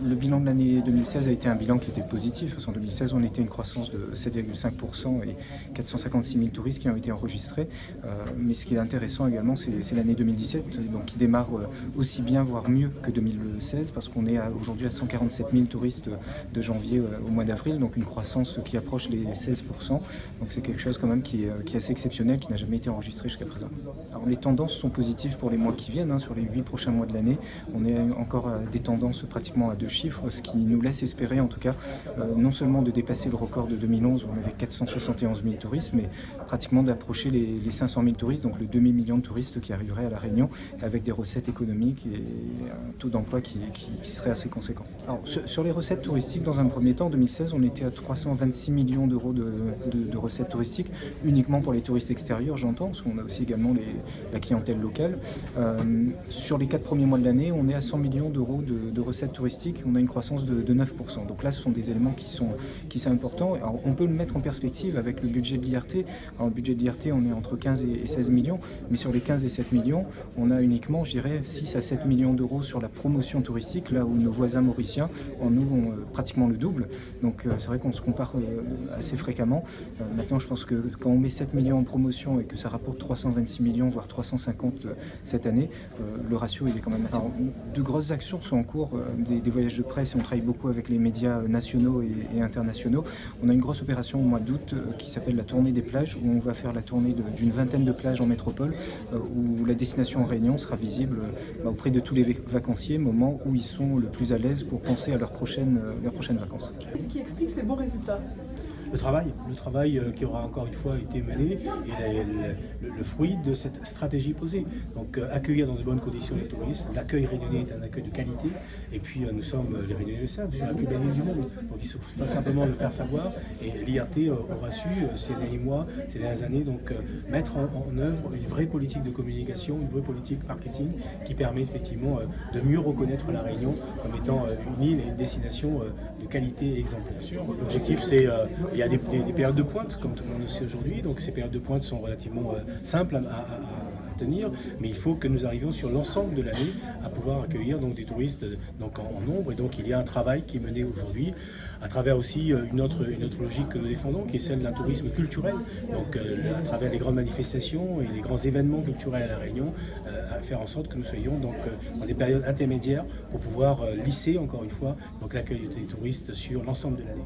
Le bilan de l'année 2016 a été un bilan qui était positif, parce qu'en 2016 on était une croissance de 7,5% et 456 000 touristes qui ont été enregistrés. Mais ce qui est intéressant également, c'est l'année 2017, donc qui démarre aussi bien, voire mieux que 2016, parce qu'on est aujourd'hui à 147 000 touristes de janvier au mois d'avril, donc une croissance qui approche les 16%. Donc c'est quelque chose quand même qui est assez exceptionnel, qui n'a jamais été enregistré jusqu'à présent. Alors les tendances sont positives pour les mois qui viennent, sur les 8 prochains mois de l'année. On est encore à des tendances pratiquement à 2 chiffres, ce qui nous laisse espérer en tout cas non seulement de dépasser le record de 2011 où on avait 471 000 touristes, mais pratiquement d'approcher les 500 000 touristes, donc le demi-million de touristes qui arriveraient à La Réunion avec des recettes économiques et un taux d'emploi qui serait assez conséquent. Alors, sur les recettes touristiques, dans un premier temps, en 2016, on était à 326 millions d'euros de recettes touristiques, uniquement pour les touristes extérieurs, j'entends, parce qu'on a aussi également la clientèle locale. Sur les 4 premiers mois de l'année, on est à 100 millions d'euros de recettes touristiques, on a une croissance de 9%. Donc là, ce sont des éléments qui sont importants. Alors, on peut le mettre en perspective avec le budget de l'IRT. Alors, le budget de l'IRT, on est entre 15 et 16 millions, mais sur les 15 et 7 millions, on a uniquement, je dirais, 6 à 7 millions d'euros sur la promotion touristique, là où nos voisins mauriciens, en nous, ont pratiquement le double. Donc c'est vrai qu'on se compare assez fréquemment. Maintenant, je pense que quand on met 7 millions en promotion et que ça rapporte 326 millions, voire 350 cette année, le ratio il est quand même assez bon. De grosses actions sont en cours, des voyages de presse, et on travaille beaucoup avec les médias nationaux et internationaux. On a une grosse opération au mois d'août qui s'appelle la tournée des plages, où on va faire la tournée d'une vingtaine de plages en métropole, où la destination en Réunion sera visible auprès de tous les vacanciers, moment où ils sont le plus à l'aise pour penser à leurs prochaines vacances. Ce qui explique ces bons résultats. Le travail qui aura encore une fois été mené et le fruit de cette stratégie posée. Donc accueillir dans de bonnes conditions les touristes, l'accueil réunionnais est un accueil de qualité et puis nous sommes, les Réunionnais le savent, sur la plus belle île du monde. Donc il ne faut pas simplement le faire savoir et l'IRT aura su ces derniers mois, ces dernières années, donc mettre en œuvre une vraie politique de communication, une vraie politique marketing qui permet effectivement de mieux reconnaître la Réunion comme étant une île et une destination de qualité exemplaire. L'objectif c'est il y a des périodes de pointe, comme tout le monde le sait aujourd'hui, donc ces périodes de pointe sont relativement simples à tenir, mais il faut que nous arrivions sur l'ensemble de l'année à pouvoir accueillir donc, des touristes donc, en nombre, et donc il y a un travail qui est mené aujourd'hui, à travers aussi une autre logique que nous défendons, qui est celle d'un tourisme culturel, donc à travers les grandes manifestations et les grands événements culturels à La Réunion, à faire en sorte que nous soyons donc dans des périodes intermédiaires pour pouvoir lisser encore une fois donc l'accueil des touristes sur l'ensemble de l'année.